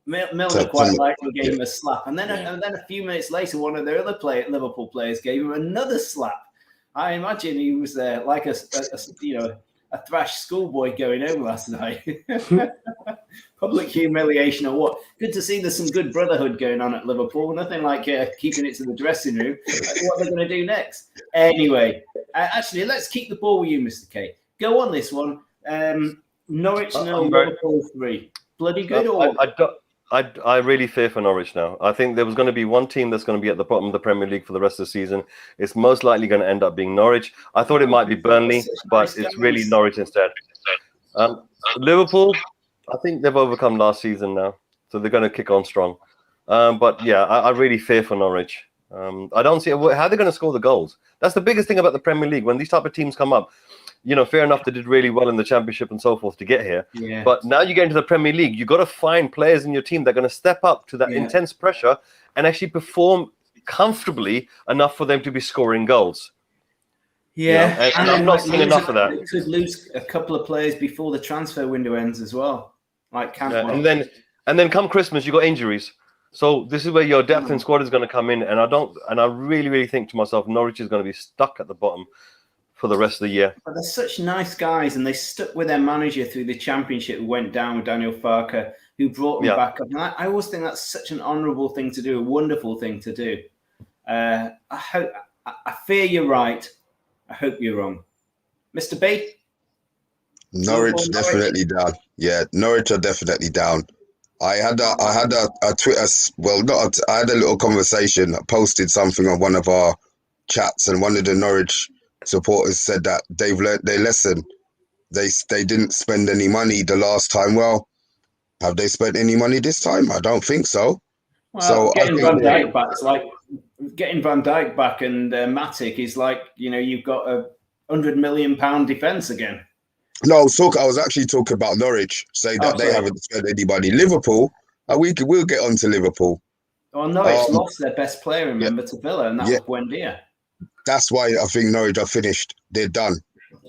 Milner quite likely gave him a slap, and then a few minutes later, one of their other Liverpool players gave him another slap. I imagine he was there like a thrash schoolboy going home last night. Public humiliation or what? Good to see there's some good brotherhood going on at Liverpool. Nothing like keeping it to the dressing room. What they're going to do next? Anyway, actually, let's keep the ball with you, Mr. K. Go on this one. Norwich 0, Liverpool 3. Bloody good or? I really fear for Norwich now. I think there was going to be one team that's going to be at the bottom of the Premier League for the rest of the season. It's most likely going to end up being Norwich. I thought it might be Burnley, but it's really Norwich instead. Liverpool, I think they've overcome last season now, so they're going to kick on strong. But yeah, I really fear for Norwich. I don't see how they're going to score the goals. That's the biggest thing about the Premier League. When these type of teams come up, you know, fair enough, they did really well in the Championship and so forth to get here. Yeah. But now you get into the Premier League, you've got to find players in your team that are going to step up to that intense pressure and actually perform comfortably enough for them to be scoring goals. Yeah, you know, and I'm not seeing enough of that. They could lose a couple of players before the transfer window ends as well, like Cantwell. And then come Christmas, you got injuries. So this is where your depth in squad is going to come in, and I really think to myself, Norwich is going to be stuck at the bottom for the rest of the year. But they're such nice guys, and they stuck with their manager through the Championship, who went down with Daniel Farke, who brought them back up. And I always think that's such an honourable thing to do, a wonderful thing to do. I fear you're right. I hope you're wrong. Mr. B? Norwich definitely down. Yeah, Norwich are definitely down. I had a Twitter, I had a little conversation. I posted something on one of our chats, and one of the Norwich supporters said that they've learnt their lesson. They didn't spend any money the last time. Well, have they spent any money this time? I don't think so. Well, so getting Van Dijk back is like getting Van Dijk back, and Matic is like, you know, you've got a £100 million defence again. No, I was actually talking about Norwich, saying that they haven't spent anybody. Liverpool, we'll get on to Liverpool. Well, Norwich lost their best player, remember, to Villa, and that was Buendia. That's why I think Norwich are finished. They're done.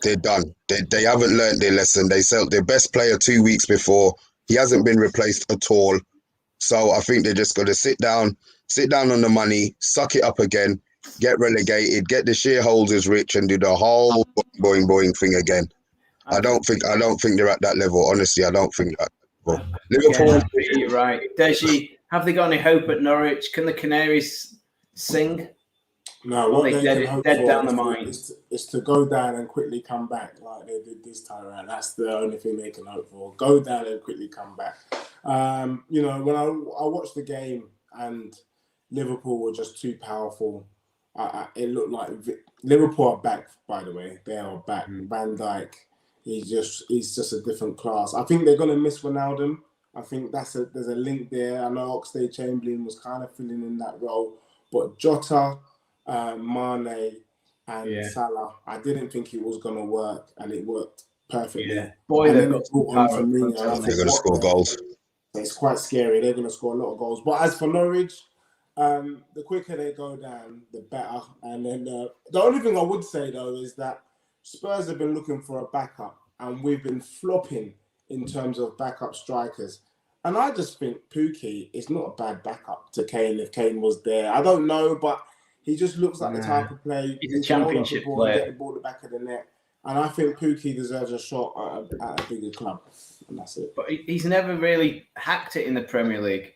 They're done. They haven't learned their lesson. They sold their best player 2 weeks before. He hasn't been replaced at all. So I think they're just going to sit down on the money, suck it up again, get relegated, get the shareholders rich, and do the whole boing thing again. I don't think they're at that level. Honestly, I don't think that. Liverpool, you're right. Deji, have they got any hope at Norwich? Can the Canaries sing? No, what they can hope dead for down the mine is to go down and quickly come back like they did this time around. That's the only thing they can hope for. Go down and quickly come back. You know, when I watched the game and Liverpool were just too powerful, it looked like Liverpool are back. By the way, they are back. Van Dijk, he's just a different class. I think they're gonna miss Ronaldo. I think there's a link there. I know Oxlade-Chamberlain was kind of filling in that role, but Jota, Mane, and Salah, I didn't think it was gonna work, and it worked perfectly. Yeah. Boy, they've got they're gonna score goals. It's quite scary. They're gonna score a lot of goals. But as for Norwich, the quicker they go down, the better. And then the only thing I would say though is that Spurs have been looking for a backup, and we've been flopping in terms of backup strikers. And I just think Pukki is not a bad backup to Kane if Kane was there. I don't know, but he just looks like the type of player. He's a Championship player. Get the ball at the back of the net. And I think Pukki deserves a shot at a bigger club. And that's it. But he's never really hacked it in the Premier League.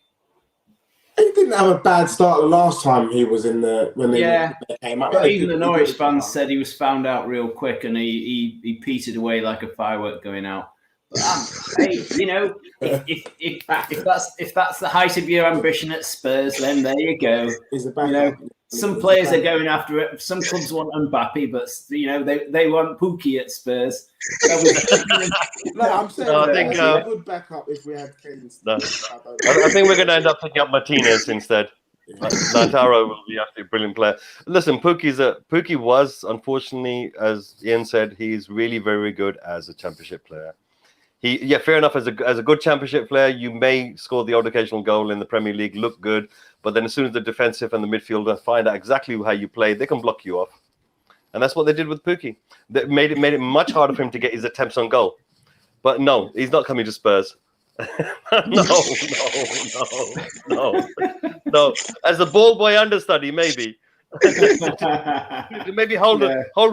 He didn't have a bad start the last time he was in when they came up. But even the Norwich fans said he was found out real quick, and he petered away like a firework going out. But, hey, you know, if that's the height of your ambition at Spurs, then there you go. You know, some players are going after it. Some clubs want Mbappe, but you know they want Pukki at Spurs. No, I'm saying I think a good backup if we had Kane. No. I think we're going to end up picking up Martinez instead. Lautaro will be actually a brilliant player. Listen, Pukki was, unfortunately, as Ian said, he's really very good as a Championship player. Fair enough. As a good Championship player, you may score the odd occasional goal in the Premier League, look good, but then as soon as the defensive and the midfielder find out exactly how you play, they can block you off, and that's what they did with Pukki. They made it much harder for him to get his attempts on goal. But no, he's not coming to Spurs. No. As a ball boy understudy, maybe. Maybe hold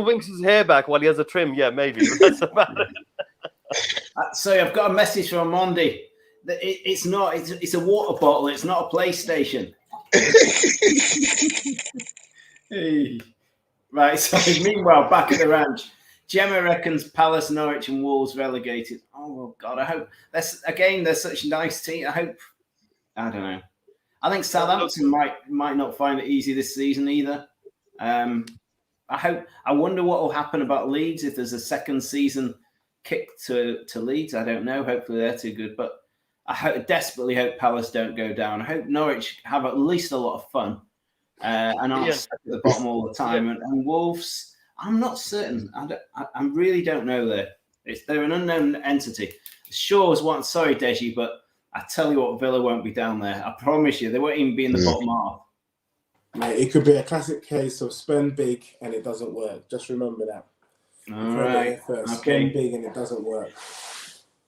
Winks' hair back while he has a trim. Yeah, maybe. But that's about it. So I've got a message from Mondi. It's a water bottle. It's not a PlayStation. Hey. Right. So meanwhile, back at the ranch, Gemma reckons Palace, Norwich, and Wolves relegated. Oh God! I hope they're such a nice team. I don't know. I think Southampton might not find it easy this season either. I wonder what will happen about Leeds if there's a second season kick to Leeds. I don't know. Hopefully they're too good, but I desperately hope Palace don't go down. I hope Norwich have at least a lot of fun and aren't stuck at the bottom all the time. And Wolves, I'm not certain. I really don't know there. They're an unknown entity. Shaw's one. Sorry, Deji, but I tell you what, Villa won't be down there. I promise you, they won't even be in the bottom half. Mate, it could be a classic case of spend big and it doesn't work. Just remember that. All right. Okay. Okay. Spend big and it doesn't work.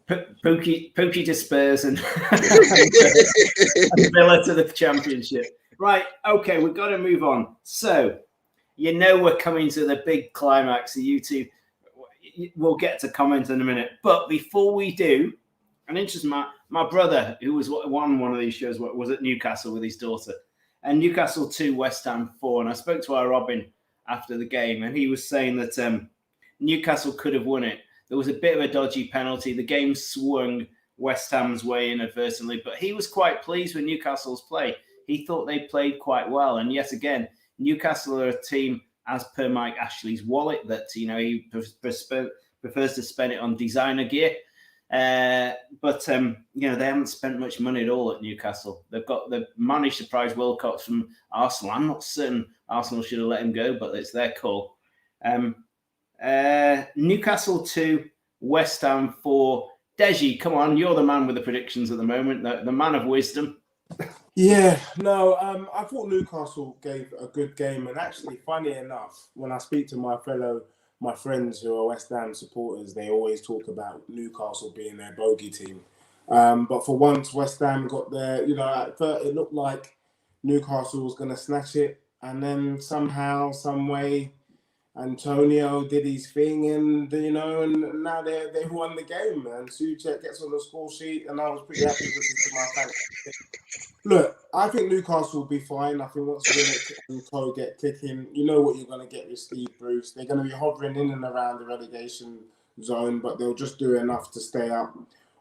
Pookie to Spurs and Villa to the Championship. Right. Okay, we've got to move on. So, you know we're coming to the big climax. You two, we'll get to comment in a minute. But before we do, an interesting my brother, who was on one of these shows, was at Newcastle with his daughter. And Newcastle 2, West Ham 4. And I spoke to our Robin after the game, and he was saying that Newcastle could have won it. There was a bit of a dodgy penalty. The game swung West Ham's way inadvertently, but he was quite pleased with Newcastle's play. He thought they played quite well. And yet again, Newcastle are a team, as per Mike Ashley's wallet, that he prefers to spend it on designer gear. But they haven't spent much money at all at Newcastle. They've managed to prize Wilcox from Arsenal. I'm not certain Arsenal should have let him go, but it's their call. Newcastle 2, West Ham 4. Deji, come on, you're the man with the predictions at the moment, the man of wisdom. Yeah, no, I thought Newcastle gave a good game, and actually, funny enough, when I speak to my friends who are West Ham supporters, they always talk about Newcastle being their bogey team. But for once, West Ham got there. At first it looked like Newcastle was going to snatch it, and then somehow, some way, Antonio did his thing, and now they won the game. And Souček gets on the score sheet, and I was pretty happy with this to my family. Look, I think Newcastle will be fine. I think once Willock and Co get clicking, you know what you're going to get with Steve Bruce. They're going to be hovering in and around the relegation zone, but they'll just do enough to stay up.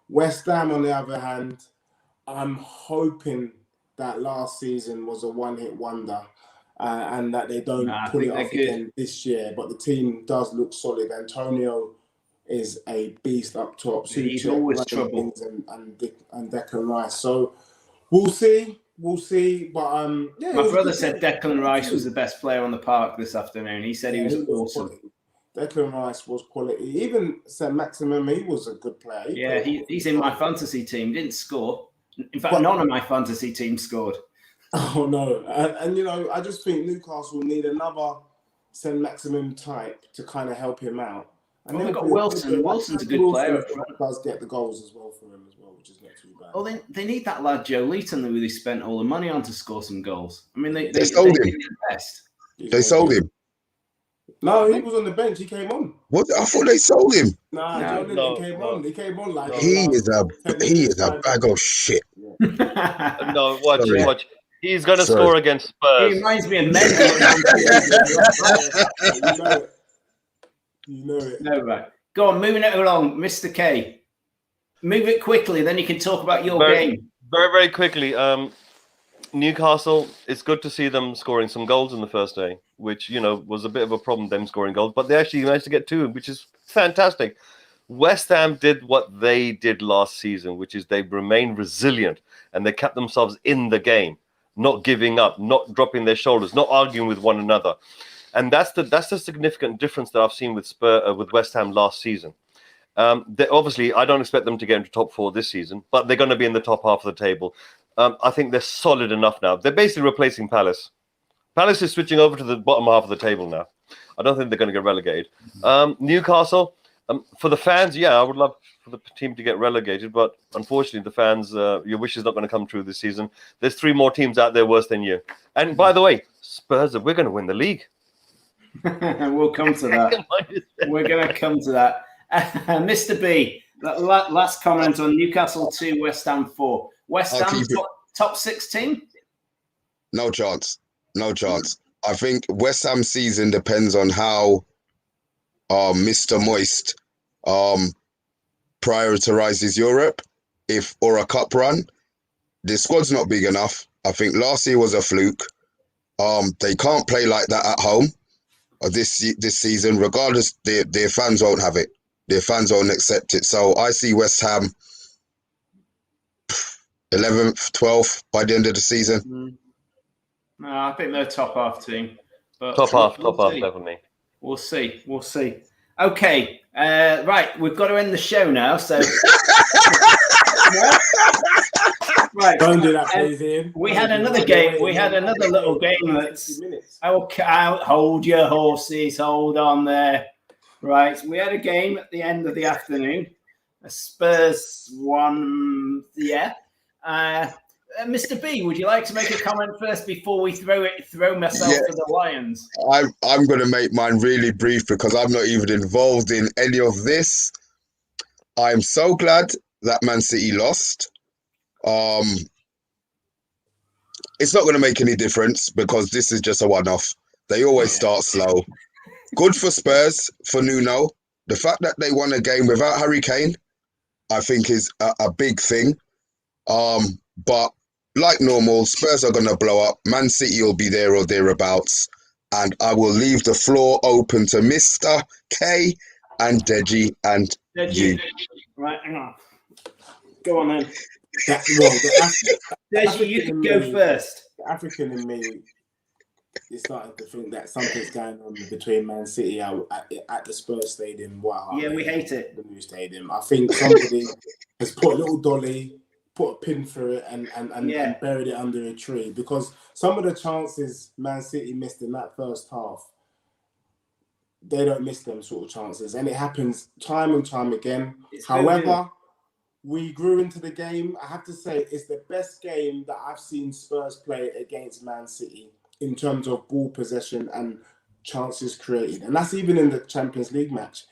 West Ham, on the other hand, I'm hoping that last season was a one-hit wonder. And that they don't pull it off again this year. But the team does look solid. Antonio is a beast up top. He's always trouble. And Declan Rice. So we'll see. But my brother said Declan Rice was the best player on the park this afternoon. He said he was awesome. Quality. Declan Rice was quality. Even St. Maximum, he was a good player. He's in my fantasy team. Didn't score. In fact, none of my fantasy teams scored. Oh no, and I just think Newcastle need another St. Maximum type to kind of help him out. And they've got Wilson. Wilson's a good player. Does get the goals as well for him as well, which is not too bad. Well, they need that lad Joe Leaton who they spent all the money on to score some goals. I mean, they sold him. They sold him. No, he was on the bench. He came on. What? I thought they sold him. No, came on. He came on like he is a bag of shit. No, watch. He's going to score against Spurs. He reminds me of Mendy. You know it. No, right. Go on, moving it along, Mr. K. Move it quickly, then you can talk about your game. Very, very quickly. Newcastle, it's good to see them scoring some goals in the first day, which, was a bit of a problem, them scoring goals. But they actually managed to get 2, which is fantastic. West Ham did what they did last season, which is they remained resilient and they kept themselves in the game. Not giving up, not dropping their shoulders, not arguing with one another, and that's the significant difference that I've seen with West Ham last season. Obviously, I don't expect them to get into top 4 this season, but they're going to be in the top half of the table. I think they're solid enough now. They're basically replacing Palace. Palace is switching over to the bottom half of the table now. I don't think they're going to get relegated. Newcastle, for the fans, I would love for the team to get relegated, but unfortunately the fans, your wish is not going to come true this season. There's 3 more teams out there worse than you. And by the way, Spurs, we're going to win the league. We'll come to that. We're going to come to that. Mr. B, last comment on Newcastle 2, West Ham 4. West Ham top 6 team? No chance. I think West Ham season depends on how Mr. Moist prioritizes Europe, or a cup run. The squad's not big enough. I think last year was a fluke. They can't play like that at home this season. Regardless, their fans won't have it. Their fans won't accept it. So I see West Ham 11th, 12th by the end of the season. No, I think they're top half team. But top half, definitely. We'll see. We'll see. Okay, right. We've got to end the show now. So, right. Don't do that, please, Ian. We had another game. We had another little game that's. Okay, hold your horses. Hold on there. Right. We had a game at the end of the afternoon. A Spurs one. Yeah. Mr. B, would you like to make a comment first before we throw myself to the Lions? I'm going to make mine really brief because I'm not even involved in any of this. I'm so glad that Man City lost. It's not going to make any difference because this is just a one-off. They always start slow. Good for Spurs, for Nuno. The fact that they won a game without Harry Kane, I think is a big thing. But like normal, Spurs are going to blow up. Man City will be there or thereabouts. And I will leave the floor open to Mr. K and Deji and you. Right, hang on. Go on then. Deji, you can go first. The African in me is starting to think that something's going on between Man City at the Spurs Stadium. Yeah, we hate it. The new stadium. I think somebody has put a little dolly, put a pin through it and buried it under a tree, because some of the chances Man City missed in that first half, they don't miss them sort of chances, and it happens time and time again. However, we grew into the game. I have to say it's the best game that I've seen Spurs play against Man City in terms of ball possession and chances created, and that's even in the Champions League match.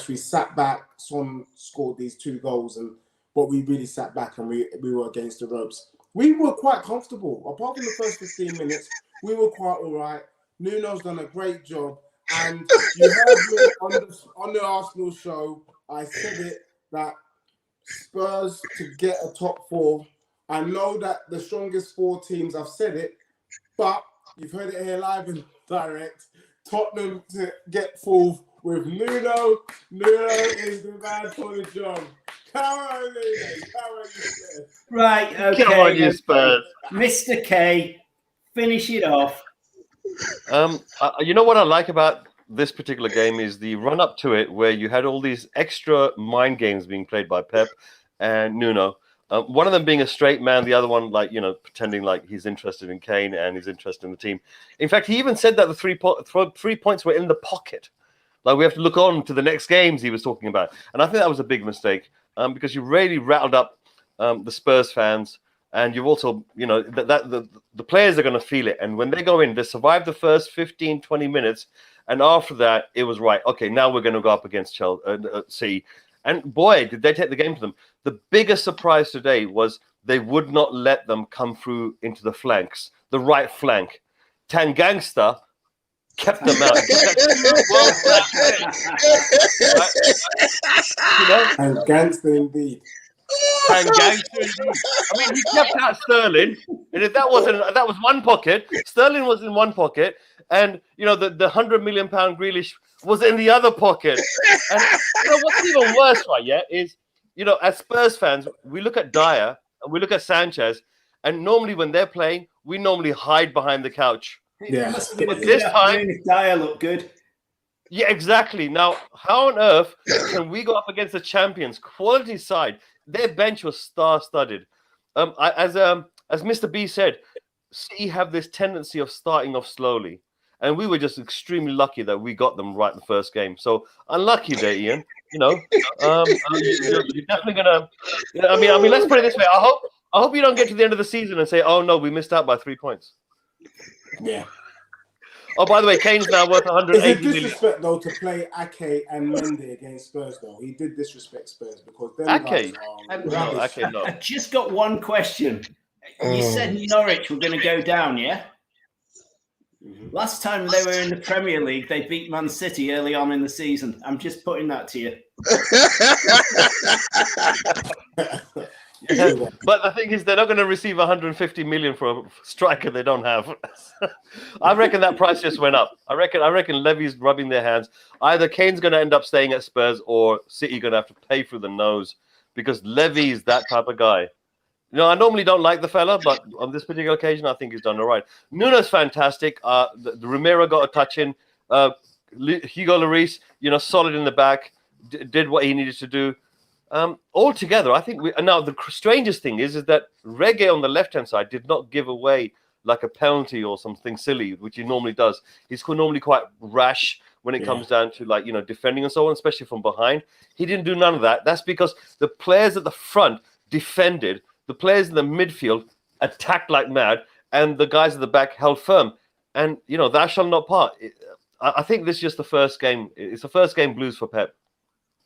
We sat back, Son scored these 2 goals, but we really sat back and we were against the ropes. We were quite comfortable. Apart from the first 15 minutes, we were quite all right. Nuno's done a great job. And you heard me on the Arsenal show, I said it, that Spurs to get a top 4. I know that the strongest 4 teams, I've said it, but you've heard it here live and direct. Tottenham to get 4th with Nuno. Nuno is the man for the job. Come on, Nuno. Right, okay. Come on, you Spurs. Mr. K, finish it off. You know what I like about this particular game is the run-up to it, where you had all these extra mind games being played by Pep and Nuno. One of them being a straight man, the other one, like, pretending like he's interested in Kane and he's interested in the team. In fact, he even said that the 3 points were in the pocket. Like, we have to look on to the next games he was talking about. And I think that was a big mistake because you really rattled up the Spurs fans. And you've also, the players are going to feel it. And when they go in, they survive the first 15, 20 minutes. And after that, it was right. Okay, now we're going to go up against Chelsea. And boy, did they take the game to them. The biggest surprise today was they would not let them come through into the flanks, the right flank. Tangangster kept them out. Tangangster indeed. Tangangster indeed. I mean, he kept out Sterling, and if that was one pocket, Sterling was in one pocket, and the £100 million Grealish was in the other pocket. And what's even worse, right? Yeah, is as Spurs fans, we look at Dyer and we look at Sanchez, and normally when they're playing, we normally hide behind the couch. Yeah, but this time Dyer looked good. Yeah, exactly. Now, how on earth can we go up against the champions quality side? Their bench was star-studded. As Mr. B said, City have this tendency of starting off slowly, and we were just extremely lucky that we got them right the first game. So unlucky there, Ian. You're definitely gonna. I mean, let's put it this way. I hope you don't get to the end of the season and say, "Oh no, we missed out by 3 points." Yeah. Oh, by the way, Kane's now worth 180 million. million. It's disrespect though to play Ake and Mendy against Spurs though. He did disrespect Spurs because Ake. No. I just got one question. You said Norwich were going to go down, yeah? Mm-hmm. Last time they were in the Premier League, they beat Man City early on in the season. I'm just putting that to you. Yeah, but the thing is, they're not going to receive 150 million for a striker they don't have. I reckon that price just went up. I reckon Levy's rubbing their hands. Either Kane's going to end up staying at Spurs, or City going to have to pay through the nose, because Levy is that type of guy. I normally don't like the fella, but on this particular occasion, I think he's done all right. Nuno's fantastic. The Romero got a touch in. Hugo Lloris, solid in the back, did what he needed to do. Altogether, I think now the strangest thing is that Reggae on the left-hand side did not give away like a penalty or something silly, which he normally does. He's normally quite rash when it comes down to defending and so on, especially from behind. He didn't do none of that. That's because the players at the front defended, the players in the midfield attacked like mad, and the guys at the back held firm. And thou shalt not part. I think this is just the first game. It's the first game blues for Pep.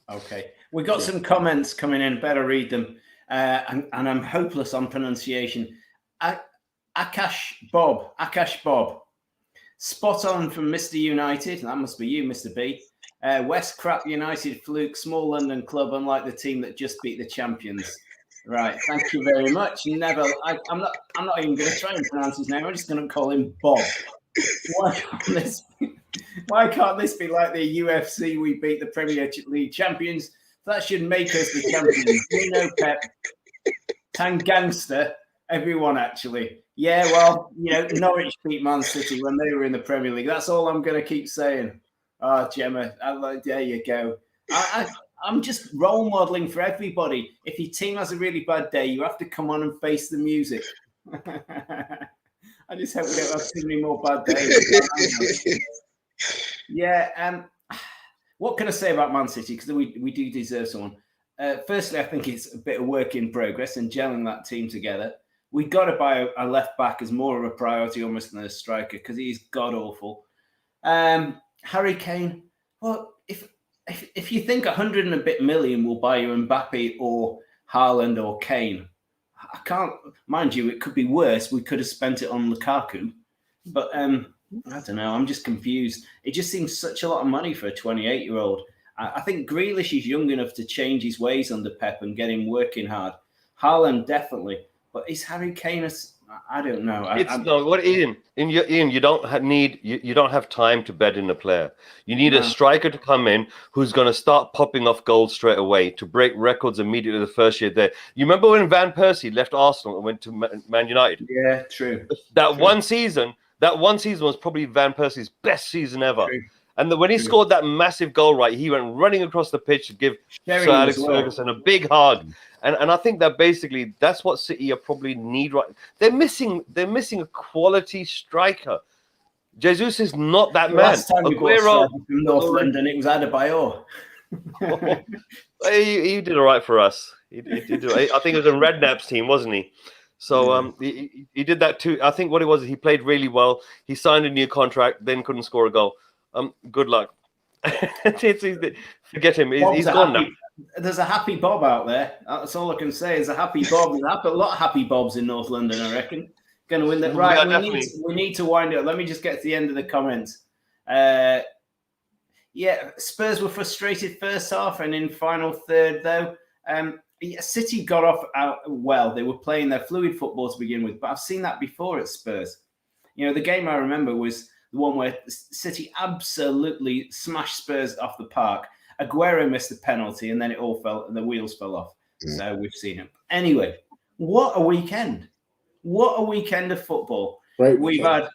Okay, we got some comments coming in. Better read them. And I'm hopeless on pronunciation. Akash Bob. Spot on from Mr. United. That must be you, Mr. B. West Crap United fluke, small London club, unlike the team that just beat the champions. Right, thank you very much. Neville, I'm not even going to try and pronounce his name. I'm just going to call him Bob. Why can't this be like the UFC? We beat the Premier League champions. That should make us the champions. We know Pep. Tangangster. Everyone, actually. Yeah, well, Norwich beat Man City when they were in the Premier League. That's all I'm going to keep saying. Oh, Gemma, there you go. I'm just role modeling for everybody. If your team has a really bad day, you have to come on and face the music. I just hope we don't have too many more bad days. What can I say about Man City? Because we do deserve someone. Firstly, I think it's a bit of work in progress and gelling that team together. We got to buy a left back as more of a priority almost than a striker because he's god awful. Harry Kane. Well, if you think 100 and a bit million will buy you Mbappe or Haaland or Kane, I can't, mind you, it could be worse. We could have spent it on Lukaku, but I don't know. I'm just confused. It just seems such a lot of money for a 28-year-old. I think Grealish is young enough to change his ways under Pep and get him working hard. Haaland definitely, but is Harry Kane? I don't know. Ian, you don't have time to bet in a player. You need a striker to come in who's going to start popping off goals straight away to break records immediately the first year there. You remember when Van Persie left Arsenal and went to Man United? Yeah, true. One season was probably Van Persie's best season ever. True. And when he scored that massive goal, right, he went running across the pitch to give Sir Alex Ferguson a big hug. And I think that basically that's what City are probably need right. They're missing a quality striker. Jesus is not that man. Last time we got from North London, it was Adebayor. He did all right for us. He did. I think it was a Redknapp's team, wasn't he? So he did that too. I think what it was, he played really well. He signed a new contract, then couldn't score a goal. Good luck. Forget him. He's gone now. There's a happy Bob out there. That's all I can say. There's a happy Bob. There's a lot of happy Bobs in North London, I reckon. Going to win that. Right, we need to wind it up. Let me just get to the end of the comments. Spurs were frustrated first half and in final third, though. City got off well. They were playing their fluid football to begin with, but I've seen that before at Spurs. The game I remember was the one where City absolutely smashed Spurs off the park. Aguero missed a penalty, and then it all fell, and the wheels fell off. So we've seen him. Anyway, what a weekend! What a weekend of football. We've had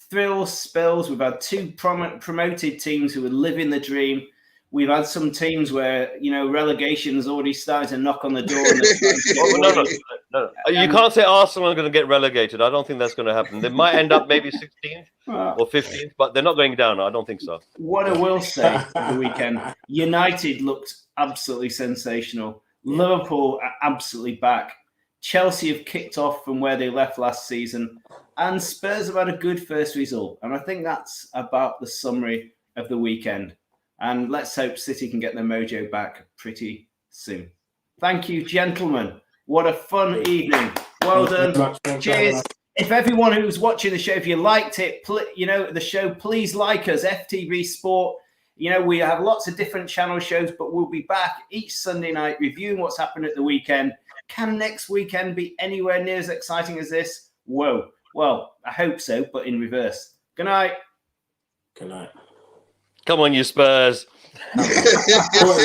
thrills, spills. We've had two promoted teams who were living the dream. We've had some teams where, relegation has already started to knock on the door. No. You can't say Arsenal are going to get relegated. I don't think that's going to happen. They might end up maybe 16th or 15th, but they're not going down. I don't think so. What I will say for the weekend, United looked absolutely sensational. Liverpool are absolutely back. Chelsea have kicked off from where they left last season. And Spurs have had a good first result. And I think that's about the summary of the weekend. And let's hope City can get their mojo back pretty soon. Thank you, gentlemen. What a fun evening. Well done. Cheers. If everyone who's watching the show, if you liked it, the show, please like us, FTB Sport. We have lots of different channel shows, but we'll be back each Sunday night reviewing what's happened at the weekend. Can next weekend be anywhere near as exciting as this? Whoa. Well, I hope so, but in reverse. Good night. Good night. Come on, you Spurs.